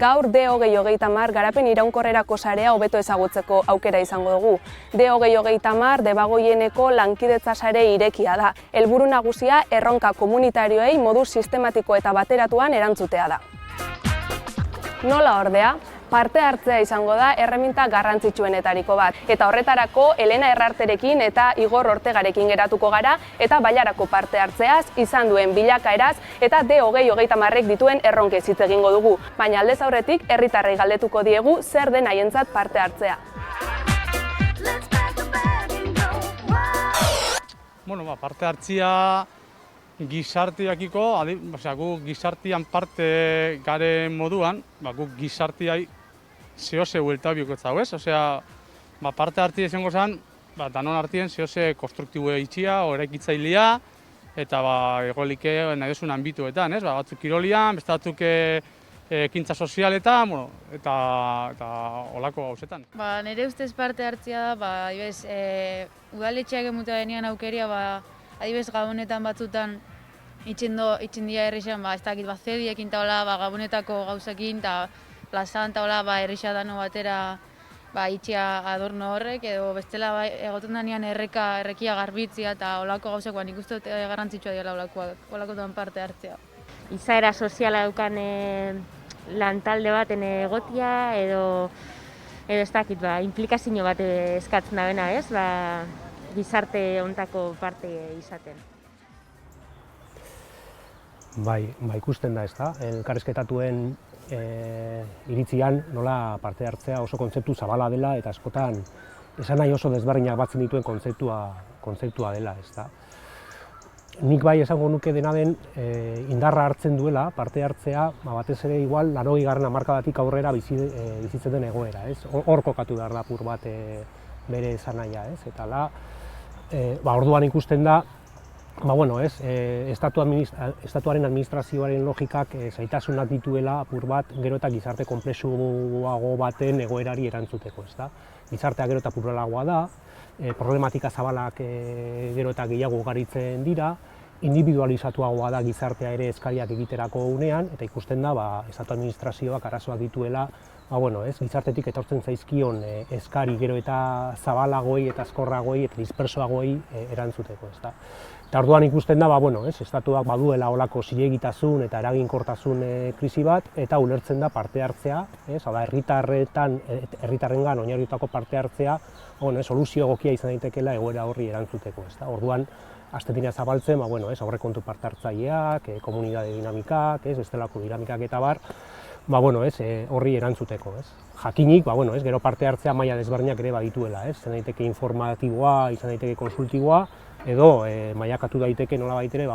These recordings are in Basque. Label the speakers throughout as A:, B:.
A: Gaur D2030 garapen iraunkorrerako sarea hobeto ezagutzeko aukera izango dugu. D2030 Debagoieneko lankidetza sare irekia da. Helburu nagusia erronka komunitarioei modu sistematiko eta bateratuan erantzutea da. Nola ordea? Parte hartzea izango da erreminta garrantzitsuenetariko bat. Eta horretarako Elena Errarterekin eta Igor Ortegarekin geratuko gara eta bailarako parte hartzeaz, izan duen bilakaeraz eta D2030ek dituen erronkez hitz egingo dugu. Baina aldez aurretik herritarrei galdetuko diegu zer den haientzat parte hartzea.
B: Parte hartzea gizartiakiko, gu gizartian parte garen moduan, gu gizartiai zehose hueltabiko ez ez? Parte hartzea izango zen, danon hartien zehose konstruktibo itxia, eraikitzailea, eta egolike nahi duzun anbituetan, batzuk kirolian, beste batzuk ekintza sozialetan, eta olako gauzetan.
C: Nire ustez parte hartzea da, udaletxeak emuta denean aukeria, adibes gabonetan batzutan itxen dira herrixan, ez dakit, zediekin eta gabonetako gauzekin, eta plazan eta herrixa dano batera itxia adorno horrek, edo bestela egoten denean errekia garbitzia eta olako gauzak, nik uste dut garrantzitsua dira olakotan parte hartzea.
D: Izaera soziala daukan lantalde baten egotia, edo ez dakit, implikazio bat eskatzen da bena, ez? Gizarte hontako parte izaten.
E: Ikusten da, ez da, elkarrizketatuen iritzian nola parte hartzea oso kontzeptu zabala dela eta askotan esan nahi oso desberdinak batzen dituen kontzeptua dela, ez da. Nik bai esango nuke dena den indarra hartzen duela parte hartzea, batez ere igual 80. hamarkadatik aurrera bizitzen den egoera, ez? Hor kokatu behar da apur bat bere esanahia, ez? Eta orduan ikusten da, estatuaren administrazioaren logikak zailtasunak dituela apur bat gero eta gizarte konplexuago baten egoerari erantzuteko, ezta? Gizartea gero eta pluralagoa da, problematika zabalak gero eta gehiago ugaritzen dira, individualizatuagoa da gizartea ere eskariak egiterako unean, eta ikusten da estatu administrazioak arazoak dituela gizartetik etortzen zaizkion eskari gero eta zabalagoei eta azkorragoei eta dispersoagoei erantzuteko, ezta? Eta orduan ikusten da, estatuak baduela olako zilegitasun eta eraginkortasun krisi bat, eta ulertzen da parte hartzea, herritarrengan oinarritutako parte hartzea, soluzio egokia izan daitekeela egoera horri erantzuteko, ezta? Orduan, hasten dira zabaltzen, aurrekontu parte hartzaileak, komunitate dinamikak, bestelako dinamikak eta bar, horri erantzuteko, ez? Jakinik, gero parte hartzea maila desberdinak ere badituela, ez? Izan daiteke informatiboa, izan daiteke konsultiboa, edo mailakatu daiteke nolabait ere,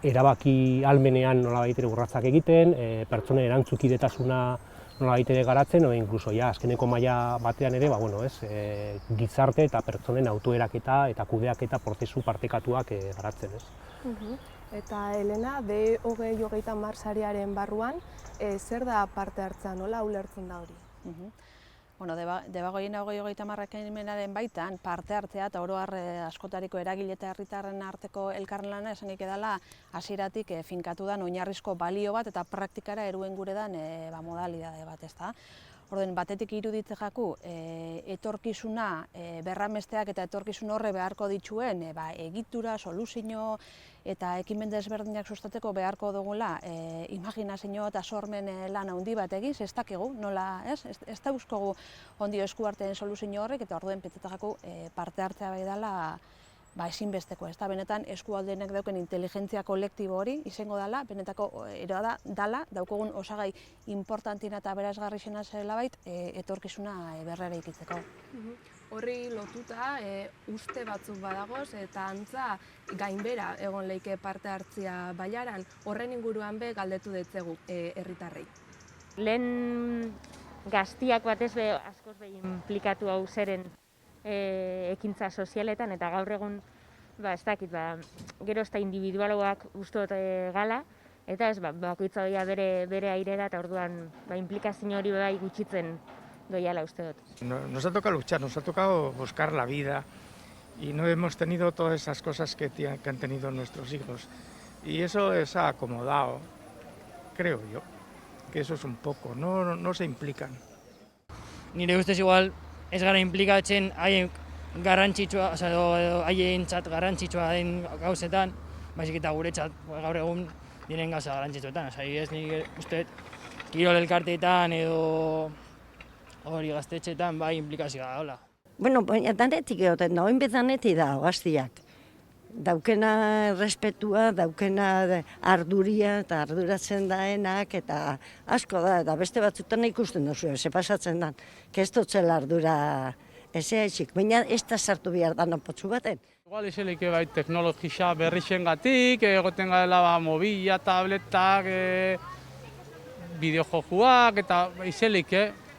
E: erabaki ahalmenean nolabait ere urratsak egiten, pertsonen erantzukidetasuna nolabait ere garatzen, edo inkluso azkeneko maila batean ere, gizarte eta pertsonen autoeraketa eta kudeaketa prozesu partekatuak garatzen, ez?
A: Eta Elena, D2030 sarearen barruan, zer da parte hartzea, nola ulertzen da hori?
F: Debagoien 2030 ekimenaren baitan parte hartzea eta oro har askotariko eragile eta herritarren arteko elkarlana esanik edala hasieratik finkatu da oinarrizko balio bat eta praktikara eruen gure dan modalidade bat, ezta? Orden batetik iruditze jaku etorkizuna berramesteak eta etorkizun horre beharko dituen egitura, soluzio eta ekimen desberdinak sustatzeko beharko dugula imaginazio eta sormen lan handi bat egiz, ez dakigu, nola, ez da euskogu ondio eskuarteen soluzio horrek eta orduen petzetako parte hartzea bai dela ezinbesteko, ez da, benetan eskualdeenek dauken inteligentzia kolektibo hori izango dela, benetako eroa dala, daukogun osagai importantina eta berazgarrixena zela bait, etorkizuna berrera ikitzeko.
A: Horri lotuta uste batzuk badagoz eta antza gainbera egon leike parte hartzea bailaran, horren inguruan be galdetu ditzegu herritarrei.
D: Lehen gaztiak batez askoz inplikatu hau zeren ekintza sozialetan eta gaur egun ez dakit, gero ez da individualoak uste gala eta ez bakoitza doia bere airera eta orduan implikazio hori gutxitzen doiala uste dut.
G: Nos ha tocado luchar, nos ha tocado buscar la vida y no hemos tenido todas esas cosas que han tenido nuestros hijos y eso es acomodado creo yo, que eso es un poco, no se implican.
H: Nire ustez igual ez gara implikatzen haien garrantzitsua, edo haientzat garrantzitsua den gauzetan, baizik eta guretzat gaur egun diren gauza garrantzitsuetan. Ez nik uste kirol elkarteetan edo hori gaztetxetan bai implikazioa dagoela.
I: Bueno, baina danetik egoten da, oin bezanetik da, gaztiak. Daukena respetua, daukena arduria eta arduratzen daenak eta asko da, eta beste batzutan ikusten duzu, ze pasatzen da, kestotzela ardura ezeaitzik, baina ez da sartu behar da nopotzu baten.
B: Igual izelik bai teknologia berrixengatik, egoten garela mobila, tabletak, bideojokuak eta izelik,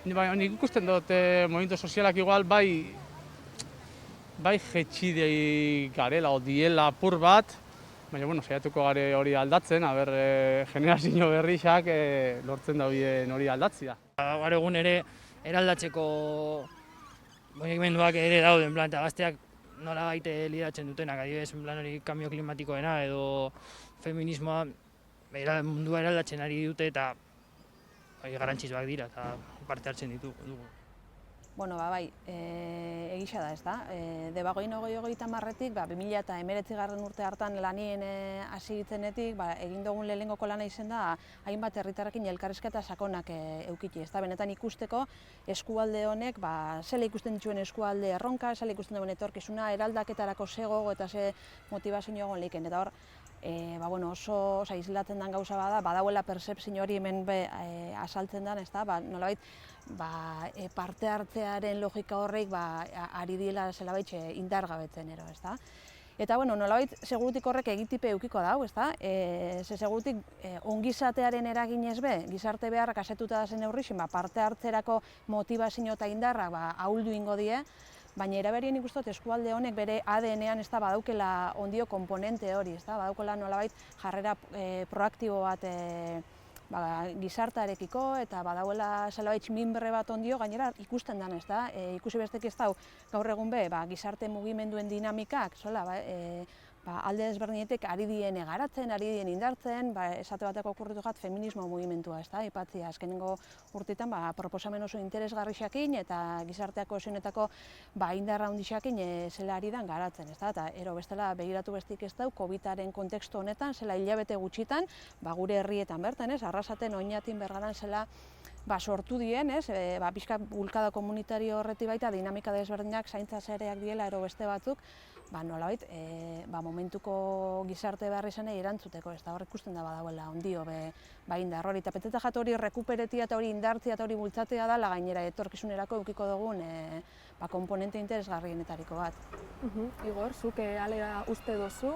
B: nik ikusten dut movimiento sozialak igual bai jetxidei garela o diela apur bat, baina bueno, saiatuko gare hori aldatzen, generazio berrixak lortzen dauden hori aldatzea.
H: Gaur egun ere eraldatzeko mugimenduak ere dauden, plan, eta gazteak nola baite lideratzen dutenak, adibidez, plan hori kambio klimatikoena edo feminismoa mundua eraldatzen ari dute eta garrantzitsuak dira eta parte hartzen ditugu.
F: Bueno, bai, egisa da, ez da. Debagoien 2030-etik, 2019 urte hartan lanien hasi gitzenetik, egin dugun lehenengoko lana izen da, hainbat herritarrekin elkarrizketa sakonak eukiki, ez da. Benetan ikusteko eskualde honek, zela ikusten dituen eskualde erronka, zela ikusten duen etorkizuna, eraldaketarako ze gogo eta ze motivazio egon leiken. Eta hor, oso islatzen den gauza bada, badauela percepzio hori hemen asaltzen den, ez da, nolabait, parte hartzearen logika horreik ari diela zelabait indargabetzen ero, ez da. Eta, nolabait, segurutik horrek egitipe eukiko dau, ez da. Segurutik ongizatearen eraginez be, gizarte beharrak asetuta da zen neurrixin, parte hartzerako motivazio eta indarrak ahuldu ingo die, baina eraberien ikustot eskualde honek bere ADN-ean ez da badaukela ondio komponente hori, ez da, badaukela nolabait jarrera proaktibo bat gizartarekiko eta badauela zelabait minberre bat ondio gainera ikusten den, ez da, ikusi bestek ez da gaur egun be, gizarte mugimenduen dinamikak, alde desberdinetek ari dien garatzen, ari dien indartzen, esate bateko okurritu gat feminismo mugimentua, ez da, ipatzia, azkenengo urtetan proposamen oso interesgarrixakin eta gizarteak kohesionetako indarra handixakin zela ari dan garatzen, ez da, eta ero bestela begiratu bestik ez dau, COVID-aren kontekstu honetan, zela hilabete gutxitan, gure herrietan bertan, arrasaten oinatin bergaran zela sortu dien, pixka bulkada komunitario horreti baita dinamika desberdinak zaintza zereak diela ero beste batzuk, nolabait, momentuko gizarte behar izanei erantzuteko, ez da hor ikusten da badauela ondio indar hori, eta peteta jatu hori rekuperetia eta hori indartzia eta hori bultzatzea dela gainera etorkizunerako eukiko dugun komponente interesgarrienetariko bat.
A: Igor, zuk alera uste dozu,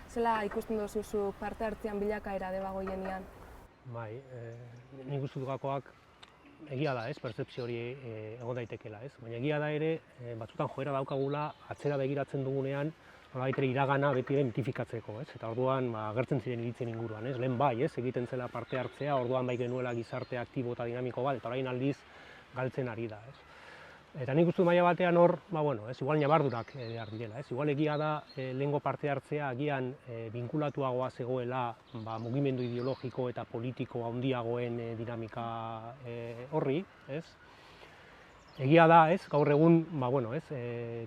A: zela ikusten dozu parte hartzean bilakaera Debagoienean?
E: Bai, nik uste dugakoak egia da, pertzepzio hori egon daitekeela, baina egia da ere, batzutan joera daukagula, atzera begiratzen dugunean, nolabait ere iragana beti ere mitifikatzeko, eta orduan agertzen ziren iritzen inguruan, lehen bai, egiten zela parte hartzea, orduan bai genuela gizarte aktibo eta dinamiko bat, eta orain aldiz galtzen ari da, Eta nik uste maila batean hor, igual nabardurak behar direla, igual egia da lehengo parte hartzea agian binkulatuagoa zegoela mugimendu ideologiko eta politiko handiagoen dinamika horri, Egia da, gaur egun,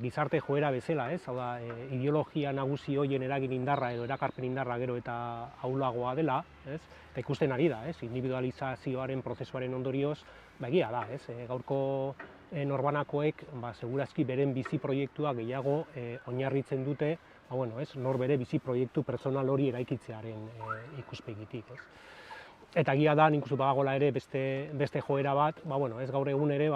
E: gizarte joera bezala, hau da, ideologia nagusi horien eragin indarra edo erakarpen indarra gero eta ahulagoa dela, eta ikusten ari da, individualizazioaren prozesuaren ondorioz, egia da, gaurko norbanakoek, segurazki beren bizi proiektua gehiago oinarritzen dute, nor bere bizi proiektu pertsonal hori eraikitzearen ikuspegitik. Eta egia da, nik uste badagoela ere beste joera bat, gaur egun ere,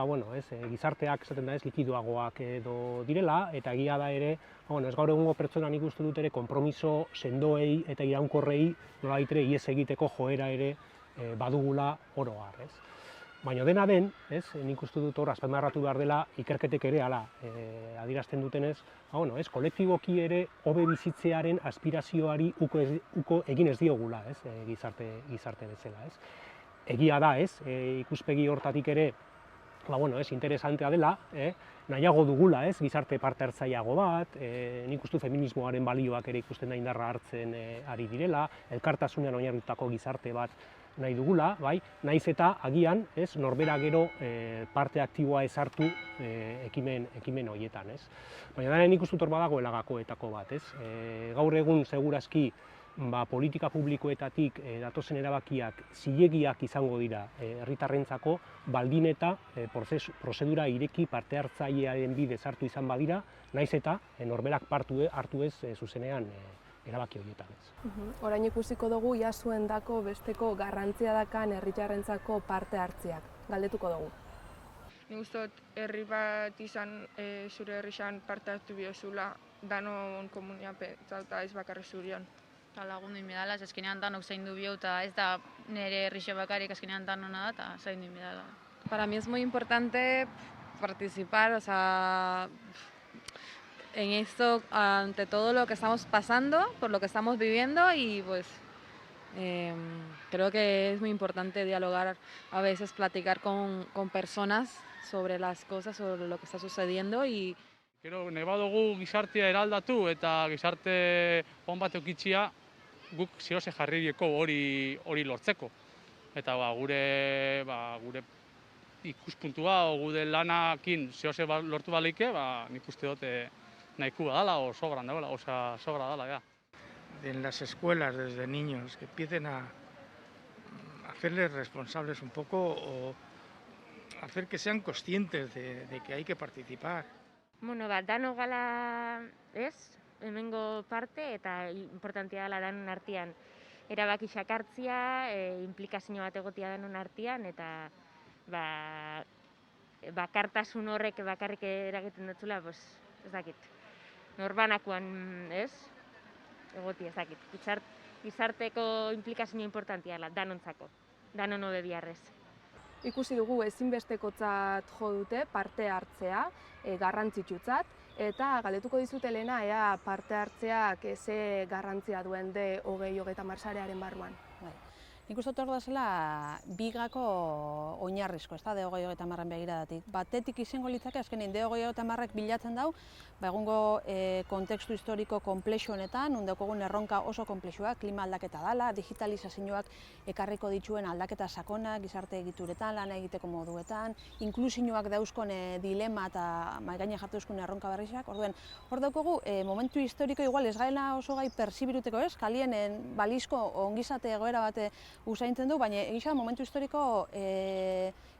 E: gizarteak esaten da likidoagoak edo direla, eta egia da ere, gaur egungo pertsona nik uste dut ere konpromiso sendoei eta iraunkorrei nolabait ere ihes egiteko joera ere badugula oro har. Baina dena den, nik uste dut hor azpimarratu behar dela ikerketek ere adierazten dutenez, kolektiboki ere hobe bizitzearen aspirazioari uko egin ez diogula gizarte bezala. Egia da, ikuspegi hortatik ere interesantea dela, nahiago dugula gizarte parte hartzaileago bat, nik uste feminismoaren balioak ere ikusten da indarra hartzen ari direla, elkartasunean oinarritutako gizarte bat nahi dugula, bai, naiz eta agian, ez, norbera gero parte aktiboa ezartu ekimen horietan, ez. Baina da nik uste dut hor badagoela gakoetako bat, ez. Gaur egun segurazki politika publikoetatik datozen erabakiak zilegiak izango dira herritarrentzako, baldin eta prozedura ireki parte hartzailearen bidez hartu izan badira, naiz eta norberak hartu ez zuzenean erabaki horietan.
A: Orain ikusiko dugu ia zuendako besteko garrantzia dakan herritarrentzako parte hartzeak. Galdetuko dugu.
J: Nik uste dut herri bat izan zure herrixan parte hartu biozula danon komunia pentsauta ez bakarri zurion.
C: Eta lagundu inbidala, azkenean danok zaindu bio eta ez da nire herrixe bakarrik azkenean danona da eta zaindu inbidala.
K: Para mí es muy importante participar, o sea, en esto, ante todo lo que estamos pasando, por lo que estamos viviendo y pues creo que es muy importante dialogar, a veces platicar con personas sobre las cosas, sobre lo que está sucediendo y
B: Gero, nahi badugu gizartea eraldatu eta gizarte on bat eukitxia guk zehose jarri dieko hori lortzeko. Eta gure ikuspuntua o gure lanakin zehose lortu baleike, nik uste dut nahikua dala o sobran dagoela, sobra dala, ja.
G: En las escuelas, desde niños, que empiecen a hacerles responsables un poco o hacer que sean conscientes de que hay que participar.
D: Bueno, dano gala ez, hemengo parte eta importantia dela danon artean erabaki sakartzia, implikazio bat egotia danon artean eta bakartasun horrek bakarrik eragiten dutzula, pues, ez dakit. Norbanakoan, ez? Egotia, ez dakit. Gizarteko implikazio importantia dela danontzako, danon hobe biharrez.
A: Ikusi dugu ezinbestekotzat jo dute parte hartzea, garrantzitsutzat, eta galdetuko dizute lehena ea parte hartzeak ze garrantzia duen D2030 sarearen barruan.
F: Nik uste dut hor da zela bigako oinarrizko, ez da, D2030 begiradatik. Batetik izango litzake, azkenin D2030 bilatzen dau, egungo kontekstu historiko konplexu honetan, undekogun erronka oso konplexua, klima aldaketa dala, digitalizazioak ekarriko dituen aldaketa sakonak, gizarte egituretan, lan egiteko moduetan, inklusioak dauzkon dilema eta maigaine jartu dauzkon erronka berrizak. Orduen, hor daukogu, momentu historiko igual ez gaela oso gai persibiruteko ez, kalien balizko ongizate egoera bate usaintzen du, baina egisa momentu historiko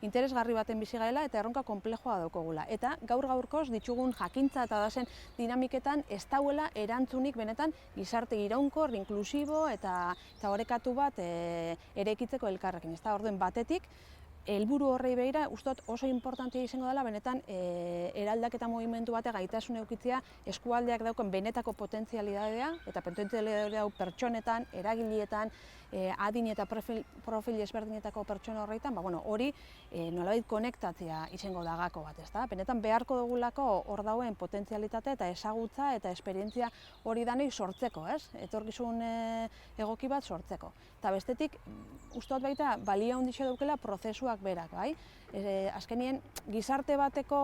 F: interesgarri baten bizi gaela eta erronka konplexua daukogula. Eta gaur-gaurkoz ditugun jakintza eta dazen dinamiketan ez dauela erantzunik benetan gizarte iraunkor, inklusibo eta orekatu bat eraikitzeko elkarrekin. Ez da, orduen batetik, helburu horrei begira, uste dut oso importantea izango dela benetan eraldaketa mugimendu bate gaitasun eukitzea eskualdeak dauken benetako potentzialidadea eta potentzialidadea pertsonetan, eragileetan, adin eta profil ezberdinetako pertsona horreitan, hori nolabait konektatzea izango da gako bat, ezta? Benetan beharko dugulako hor dauen potentzialitate eta ezagutza eta esperientzia hori danei sortzeko, ez? Etorkizun egoki bat sortzeko. Eta bestetik, uste dut baita balia handia daukela prozesuak berak, bai? Azkenien, gizarte bateko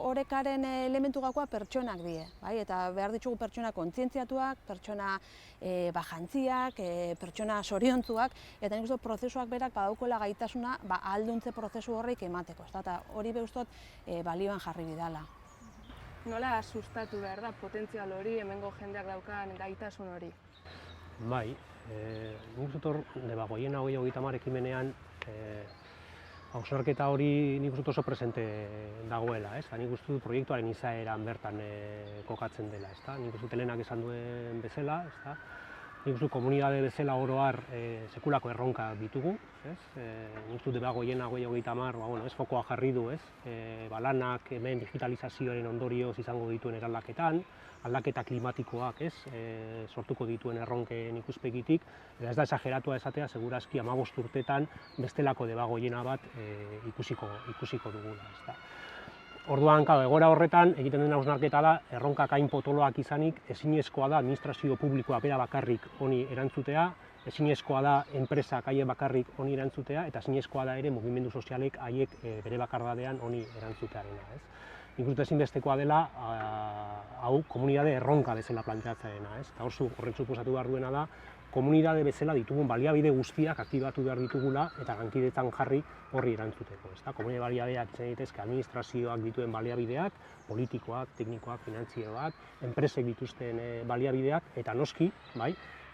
F: orekaren elementu gakoa pertsonak die, bai? Eta behar ditugu pertsona kontzientziatuak, pertsona jantziak, pertsona zoriontzuak, eta nik uste prozesuak berak badaukola gaitasuna alduntze prozesu horreik emateko, eta hori behustot balioan jarri bidala.
A: Nola sustatu behar da potentzial hori, hemengo jendeak daukan gaitasun hori?
E: Bai, nik uste hor, Debagoiena 2030 ekimenean, hausnarketa hori nik uste oso presente dagoela, nik uste proiektuaren izaeran bertan kokatzen dela, nik uste lehenak esan duen bezala, nik uste komunitate bezala oro har sekulako erronka ditugu, nik uste Debagoiena 2030 fokoa jarri du, lanak hemen digitalizazioaren ondorioz izango dituen eraldaketan, aldaketa klimatikoak sortuko dituen erronken ikuspegitik, eta ez da exageratua esatea, segurazki 15 urtetan bestelako Debagoiena bat ikusiko dugula. Orduan, egoera horretan egiten den hausnarketa da, erronkak hain potoloak izanik, ezinezkoa da administrazio publikoa bera bakarrik honi erantzutea, ezinezkoa da enpresak haiek bakarrik honi erantzutea, eta ezinezkoa da ere mugimendu sozialek haiek bere bakardadean honi erantzutearena. Nik uste ezinbestekoa dela, hau komunitate erronka bezala planteatzearena. Eta horrek suposatu behar duena da, komunitate bezala ditugun baliabide guztiak aktibatu behar ditugula eta lankidetzan jarri horri erantzuteko. Komunitate baliabideak izan daitezke administrazioak dituen baliabideak, politikoak, teknikoak, finantzieroak, enpresek dituzten baliabideak eta noski,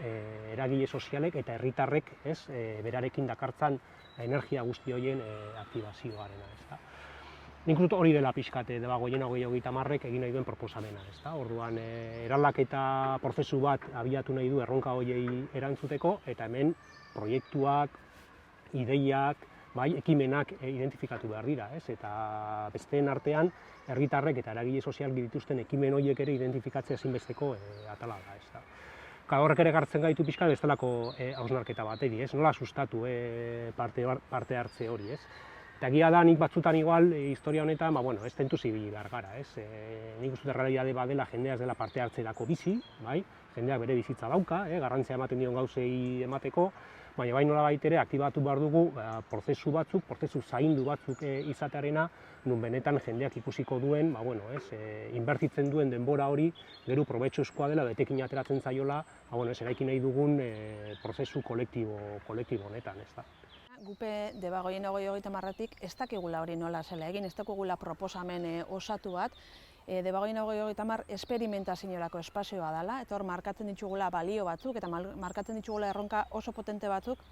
E: eragile sozialek eta herritarrek berarekin dakartzan energia guzti horien aktibazioarena. Nik uste hori dela pixkat Debagoien 2030ek egin nahi duen proposamena. Orduan, eraldaketa prozesu bat abiatu nahi du erronka horiei erantzuteko, eta hemen proiektuak, ideiak, ekimenak identifikatu behar dira, eta besteen artean herritarrek eta eragile sozial dituzten ekimen horiek ere identifikatzea ezinbesteko atala da. Horrek ere gartzen gaitu pixka bestelako hausnarketa bateri, nola sustatu parte hartze hori. Eta egia da, nik batzutan igual, historia honetan, ez tentuz ibili behar gara. Nik uste errealitate bat dela jendea ez dela parte hartzerako bizi, jendeak bere bizitza dauka, garrantzia ematen dion gauzei emateko, baina bai nolabait ere aktibatu behar dugu prozesu batzuk, prozesu zaindu batzuk izatearena, nun benetan jendeak ikusiko duen, inbertitzen duen denbora hori, gero probetxuzkoa dela, betekin ateratzen zaiola, eraiki nahi dugun prozesu kolektibo honetan.
F: Gupe Debagoien 2030ek ez dakigula hori nola zela egin, ez dakigula proposamen osatu bat. Debagoien 2030 esperimentaziorako espazioa dela, eta hor markatzen ditugula balio batzuk, eta markatzen ditugula erronka oso potente batzuk,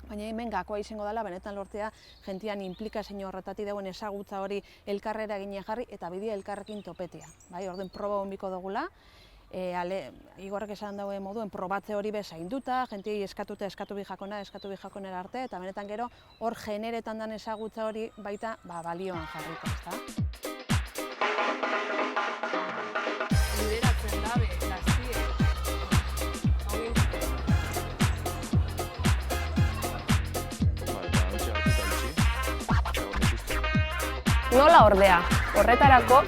F: baina hemen gakoa izango dela, benetan lortzea jentian implikazio horretatik dagoen ezagutza hori elkarrera egine jarri, eta bidea elkarrekin topetea. Orden proba honbiko dugula, Igorrek esan dauen moduen probatze hori zainduta, jentei eskatu bijakonera arte, eta benetan gero hor generetan den ezagutza hori baita balioan jarrita.
A: Lideratzen dabe, gaztiek. Nola ordea, horretarako